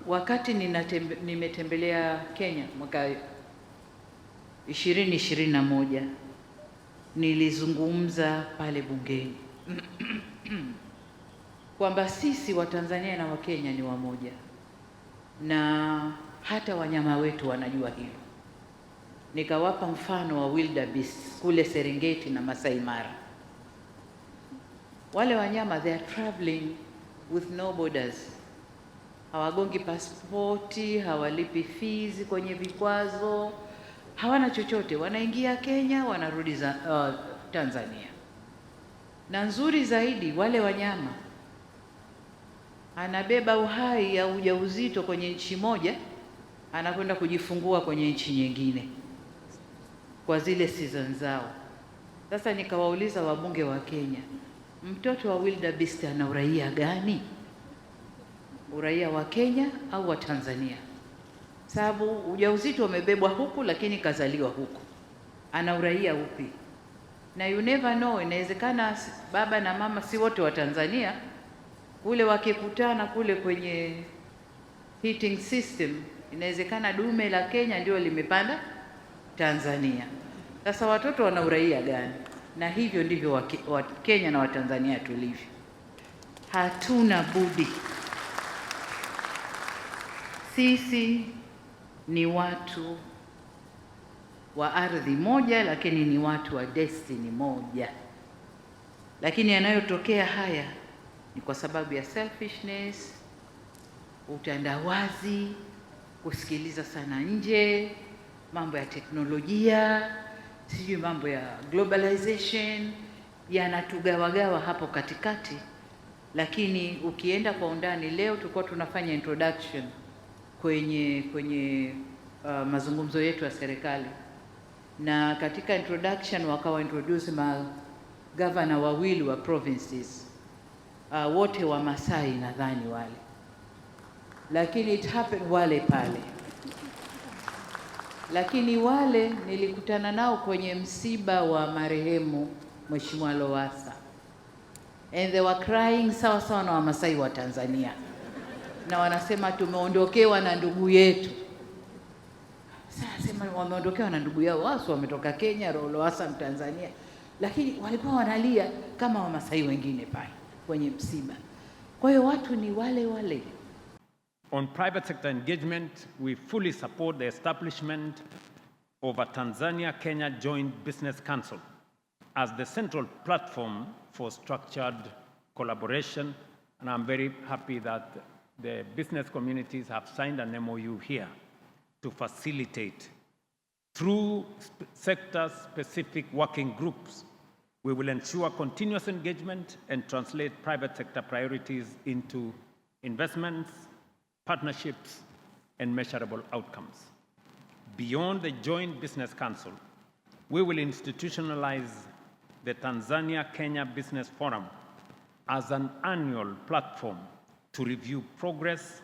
Wakati nimetembelea Kenya mwaka 2021 nilizungumza pale bungeni kwamba sisi Watanzania na Wakenya ni wamoja, na hata wanyama wetu wanajua hilo. Nikawapa mfano wa wildebeest kule Serengeti na Masai Mara. Wale wanyama they are traveling with no borders, hawagongi pasipoti, hawalipi fees kwenye vikwazo, hawana chochote, wanaingia Kenya, wanarudi Tanzania. Na nzuri zaidi, wale wanyama anabeba uhai au ujauzito kwenye nchi moja, anakwenda kujifungua kwenye nchi nyingine kwa zile season zao. Sasa nikawauliza wabunge wa Kenya, mtoto wa wildebeest ana uraia gani? Uraia wa Kenya au wa Tanzania? Sababu ujauzito umebebwa huku lakini kazaliwa huku, ana uraia upi? Na you never know, inawezekana baba na mama si wote wa Tanzania, kule wakikutana kule kwenye heating system, inawezekana dume la Kenya ndio limepanda Tanzania. Sasa watoto wana uraia gani? Na hivyo ndivyo wa Kenya na Watanzania tulivyo. Hatuna budi, sisi ni watu wa ardhi moja, lakini ni watu wa destiny moja. Lakini yanayotokea haya ni kwa sababu ya selfishness, utandawazi, kusikiliza sana nje, mambo ya teknolojia, sijui mambo ya globalization, yanatugawagawa hapo katikati. Lakini ukienda kwa undani, leo tulikuwa tunafanya introduction kwenye mazungumzo yetu ya serikali, na katika introduction wakawa introduce magavana wawili wa provinces, wote wa Masai nadhani wale, lakini it happened wale pale, lakini wale nilikutana nao kwenye msiba wa marehemu Mheshimiwa Lowassa, and they were crying sawa sawa na Wamasai wa Tanzania, na wanasema tumeondokewa na ndugu yetu. Sasa sema wameondokewa na ndugu yao, wao wametoka Kenya, Lowassa Mtanzania, lakini walikuwa wanalia kama Wamasai wengine pale kwenye msiba. Kwa hiyo watu ni wale wale. On private sector engagement, we fully support the establishment of a Tanzania-Kenya Joint Business Council as the central platform for structured collaboration, and I'm very happy that the business communities have signed an MOU here to facilitate. Through sector-specific working groups, we will ensure continuous engagement and translate private sector priorities into investments, partnerships, and measurable outcomes. Beyond the Joint Business Council, we will institutionalize the Tanzania-Kenya Business Forum as an annual platform to review progress,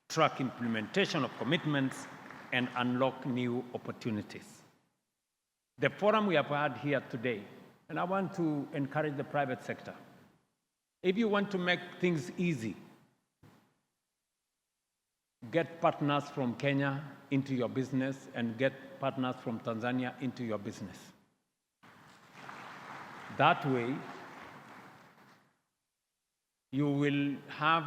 track implementation of commitments, and unlock new opportunities. The forum we have had here today, and I want to encourage the private sector. If you want to make things easy, get partners from Kenya into your business and get partners from Tanzania into your business. That way, you will have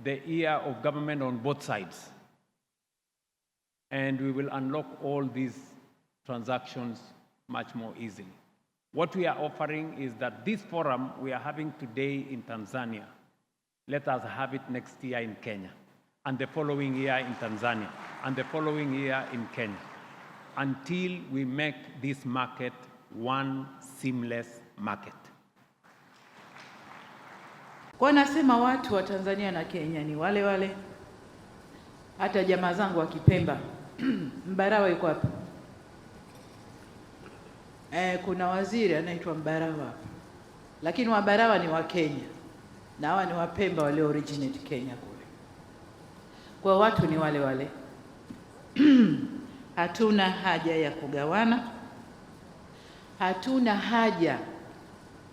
the ear of government on both sides, and we will unlock all these transactions much more easily. What we are offering is that this forum we are having today in Tanzania, let us have it next year in Kenya, and the following year in Tanzania, and the following year in Kenya, until we make this market one seamless market. Kwa nasema watu wa Tanzania na Kenya ni wale wale. Hata jamaa zangu wa Kipemba Mbarawa yuko hapa. Kuna waziri anaitwa Mbarawa, lakini Wabarawa ni wa Kenya na hawa ni Wapemba wale originate Kenya kule. Kwa watu ni wale wale. Hatuna haja ya kugawana, hatuna haja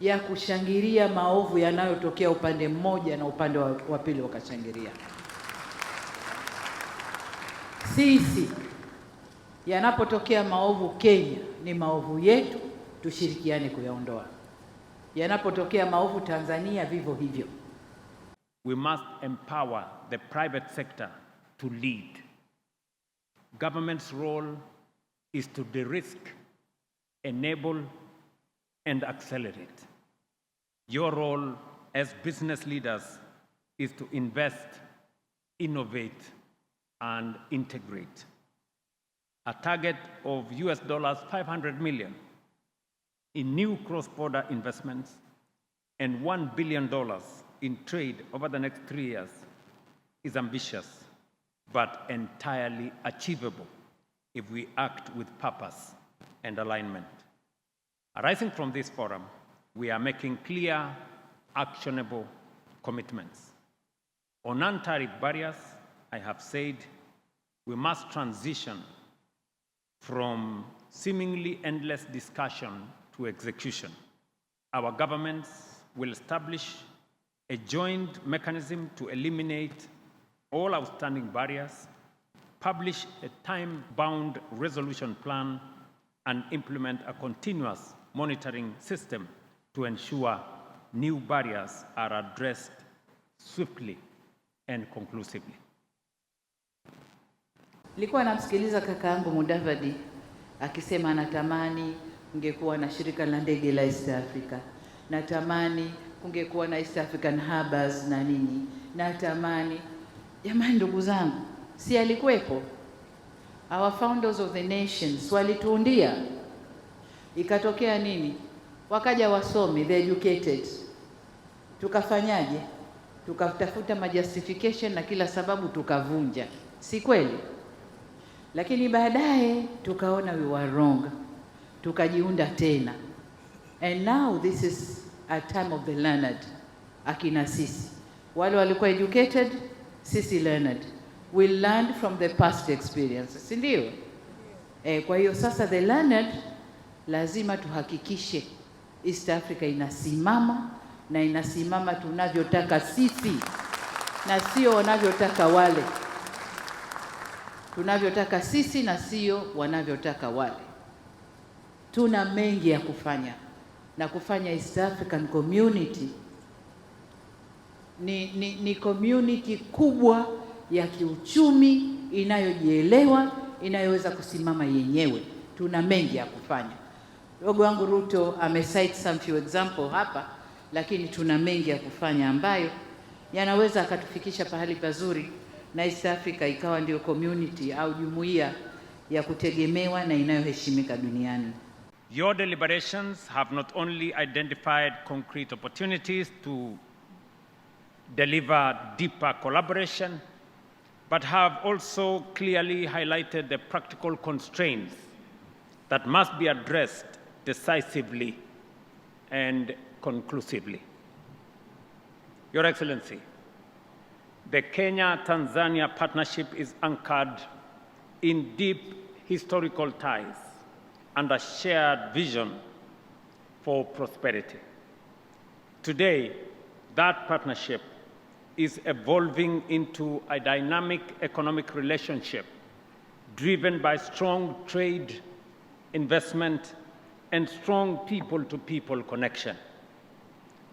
ya kushangilia maovu yanayotokea upande mmoja na upande wa pili wakashangilia. Sisi yanapotokea maovu Kenya, ni maovu yetu, tushirikiane kuyaondoa. Yanapotokea maovu Tanzania, vivyo hivyo. We must empower the private sector to lead. Government's role is to de-risk, enable, and accelerate. Your role as business leaders is to invest, innovate, and integrate. A target of $500 million in new cross-border investments and $1 billion in trade over the next 3 years is ambitious, but entirely achievable if we act with purpose and alignment. Arising from this forum, we are making clear, actionable commitments. On non-tariff barriers, I have said we must transition from seemingly endless discussion to execution. Our governments will establish a joint mechanism to eliminate all outstanding barriers, publish a time-bound resolution plan, and implement a continuous monitoring system to ensure new barriers are addressed swiftly and conclusively. Nilikuwa namsikiliza kaka yangu Mudavadi akisema anatamani kungekuwa na shirika la ndege la East Africa. Natamani kungekuwa na East African Harbors na nini. Natamani, jamani ndugu zangu, si alikuwepo? Our founders of the nations walituundia. Ikatokea nini? Wakaja wasomi, the educated. Tukafanyaje? Tukatafuta majustification na kila sababu tukavunja. Si kweli? Lakini baadaye tukaona we were wrong. Tukajiunda tena. And now this is a time of the learned. Akina sisi. Wale walikuwa educated, sisi learned. We learned from the past experiences. Si ndio? Kwa hiyo sasa the learned lazima tuhakikishe East Africa inasimama na inasimama tunavyotaka sisi na sio wanavyotaka wale. Tunavyotaka sisi na sio wanavyotaka wale. Tuna mengi ya kufanya na kufanya East African Community ni community kubwa ya kiuchumi inayojielewa, inayoweza kusimama yenyewe. Tuna mengi ya kufanya. Ndugu wangu Ruto amecite some few example hapa, lakini tuna mengi ya kufanya ambayo yanaweza akatufikisha pahali pazuri na East Africa ikawa ndio community au jumuiya ya kutegemewa na inayoheshimika duniani. Your deliberations have not only identified concrete opportunities to deliver deeper collaboration, but have also clearly highlighted the practical constraints that must be addressed decisively and conclusively. Your Excellency, the Kenya-Tanzania partnership is anchored in deep historical ties and a shared vision for prosperity. Today, that partnership is evolving into a dynamic economic relationship driven by strong trade, investment, and strong people-to-people connection.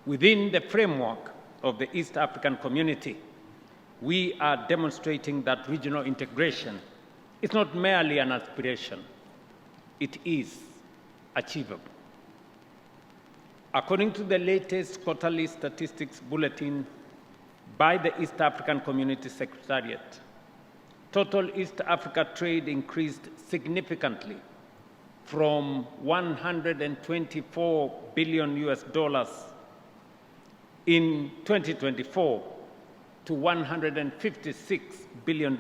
Within the framework of the East African Community, we are demonstrating that regional integration is not merely an aspiration, it is achievable. According to the latest quarterly statistics bulletin by the East African Community Secretariat, total East Africa trade increased significantly from $124 billion in 2024 to $156 billion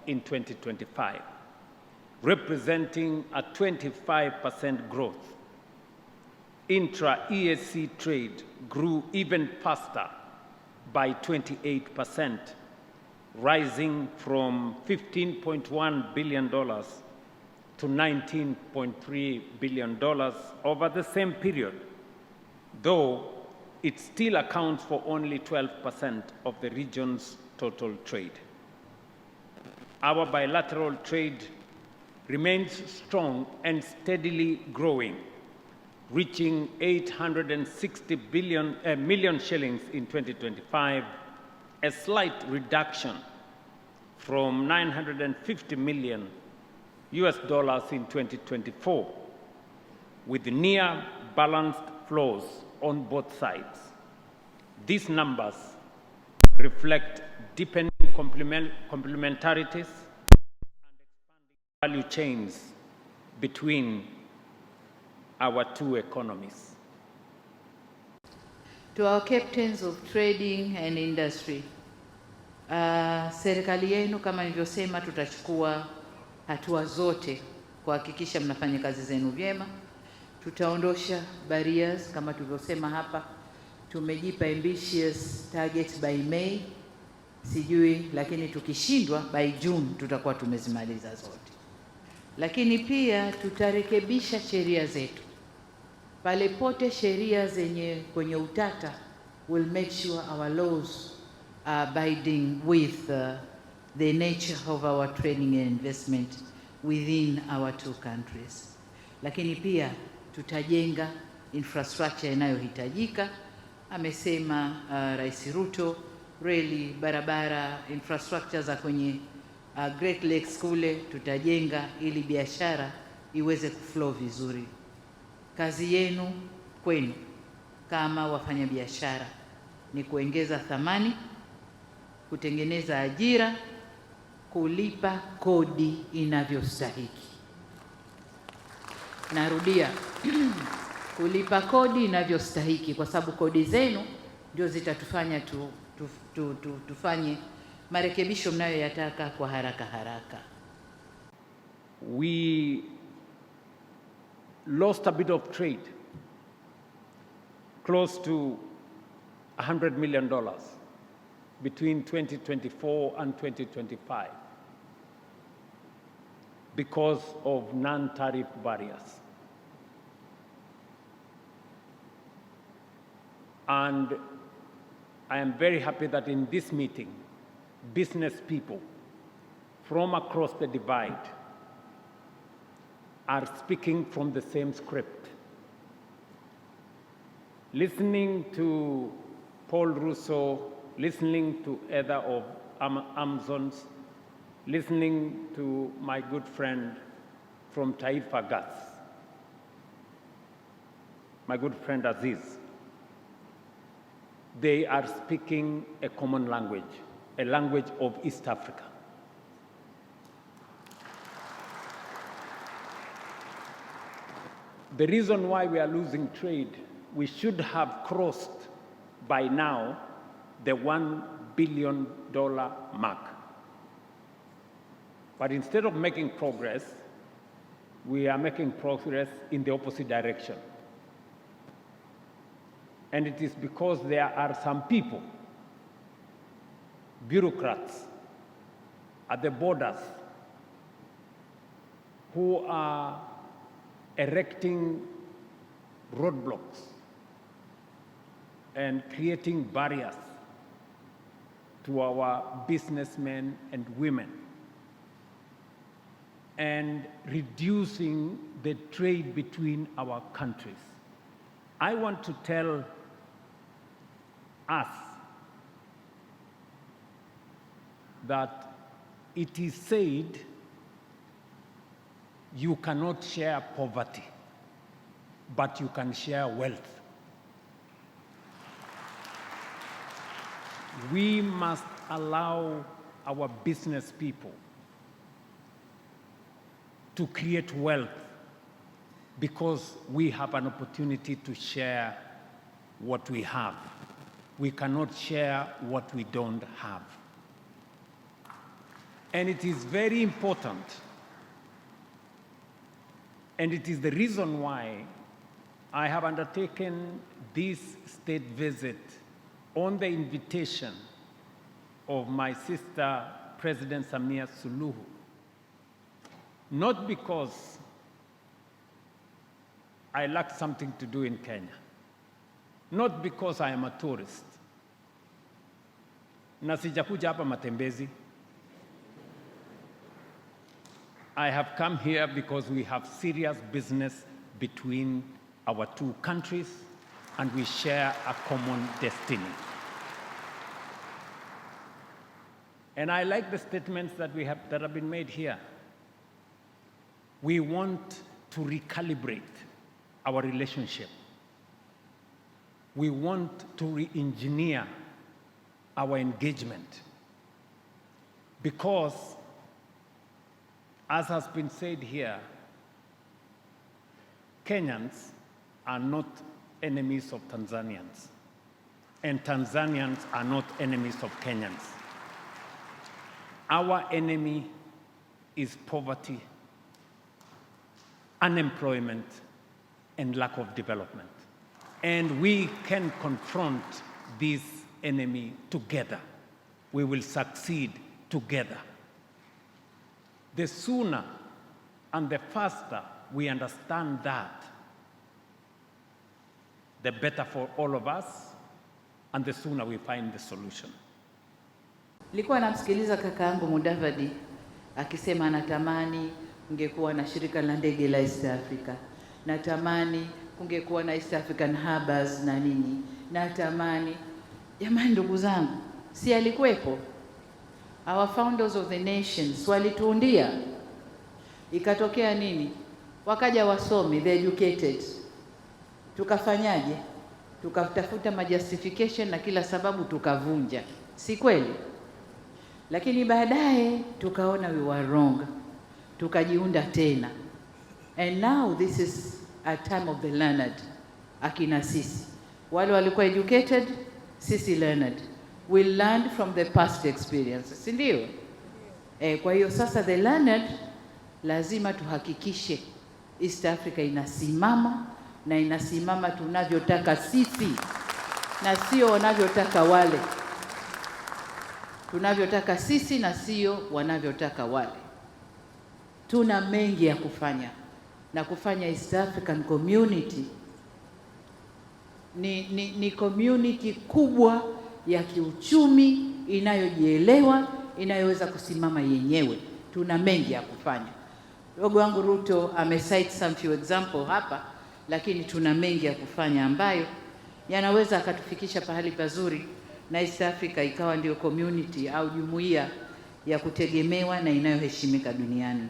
in 2025, representing a 25% growth. Intra-EAC trade grew even faster by 28%, rising from $15.1 billion to $19.3 billion over the same period, though it still accounts for only 12% of the region's total trade. Our bilateral trade remains strong and steadily growing, reaching 860 million shillings in 2025, a slight reduction from 950 million US dollars in 2024, with near balanced flows on both sides. These numbers reflect deepening complementarities and expanding value chains between our two economies. To our captains of trading and industry, serikali yenu kama nilivyosema, tutachukua hatua zote kuhakikisha mnafanya kazi zenu vyema. Tutaondosha barriers kama tulivyosema hapa. Tumejipa ambitious targets by May, sijui, lakini tukishindwa by June tutakuwa tumezimaliza zote. Lakini pia tutarekebisha sheria zetu pale pote sheria zenye kwenye utata, will make sure our laws are abiding with the nature of our trading and investment within our two countries. Lakini pia tutajenga infrastructure inayohitajika. Amesema Rais Ruto, reli, barabara, infrastructure za kwenye Great Lakes kule tutajenga ili biashara iweze kuflow vizuri. Kazi yenu kwenu kama wafanyabiashara ni kuongeza thamani, kutengeneza ajira, kulipa kodi inavyostahiki. Narudia, kulipa kodi inavyostahiki, kwa sababu kodi zenu ndio zitatufanya tufanye marekebisho mnayoyataka kwa haraka haraka. We lost a bit of trade, close to $100 million between 2024 and 2025 because of non-tariff barriers. And I am very happy that in this meeting, business people from across the divide are speaking from the same script. Listening to Paul Russo, listening to Heather of Amazons, listening to my good friend from Taifa Gas, my good friend Aziz, they are speaking a common language, a language of East Africa. The reason why we are losing trade, we should have crossed by now the $1 billion mark. But instead of making progress, we are making progress in the opposite direction. And it is because there are some people, bureaucrats at the borders, who are erecting roadblocks and creating barriers to our businessmen and women and reducing the trade between our countries. I want to tell us that it is said you cannot share poverty, but you can share wealth. We must allow our business people to create wealth because we have an opportunity to share what we have. We cannot share what we don't have. And it is very important, and it is the reason why I have undertaken this state visit on the invitation of my sister, President Samia Suluhu. Not because I lack something to do in Kenya, not because I am a tourist. Na sijakuja hapa matembezi. I have come here because we have serious business between our two countries and we share a common destiny. And I like the statements that have been made here. We want to recalibrate our relationship. We want to re-engineer our engagement because, as has been said here, Kenyans are not enemies of Tanzanians, and Tanzanians are not enemies of Kenyans. Our enemy is poverty, unemployment, and lack of development. And we can confront this enemy together. We will succeed together. The sooner and the faster we understand that, the better for all of us, and the sooner we find the solution. Nilikuwa namsikiliza kaka yangu Mudavadi akisema anatamani kungekuwa na shirika la ndege la East Africa. Natamani kungekuwa na East African Harbors na nini. Natamani, jamani ndugu zangu, si alikuwepo? Our founders of the nations walituundia. Ikatokea nini? Wakaja wasomi, the educated. Tukafanyaje? Tukatafuta majustification na kila sababu tukavunja. Si kweli? Lakini baadaye tukaona we were wrong. Tukajiunda tena. And now this is a time of the learned. Akina sisi. Wale walikuwa educated, sisi learned. We learned from the past experiences. Si ndio? Kwa hiyo sasa the learned lazima tuhakikishe East Africa inasimama na inasimama tunavyotaka sisi na sio wanavyotaka wale. Tunavyotaka sisi na sio wanavyotaka wale. Tuna mengi ya kufanya na kufanya East African community ni community kubwa ya kiuchumi inayojielewa, inayoweza kusimama yenyewe. Tuna mengi ya kufanya. Ndugu wangu Ruto amecite some few example hapa, lakini tuna mengi ya kufanya ambayo yanaweza akatufikisha pahali pazuri na East Africa ikawa ndio community au jumuiya ya kutegemewa na inayoheshimika duniani.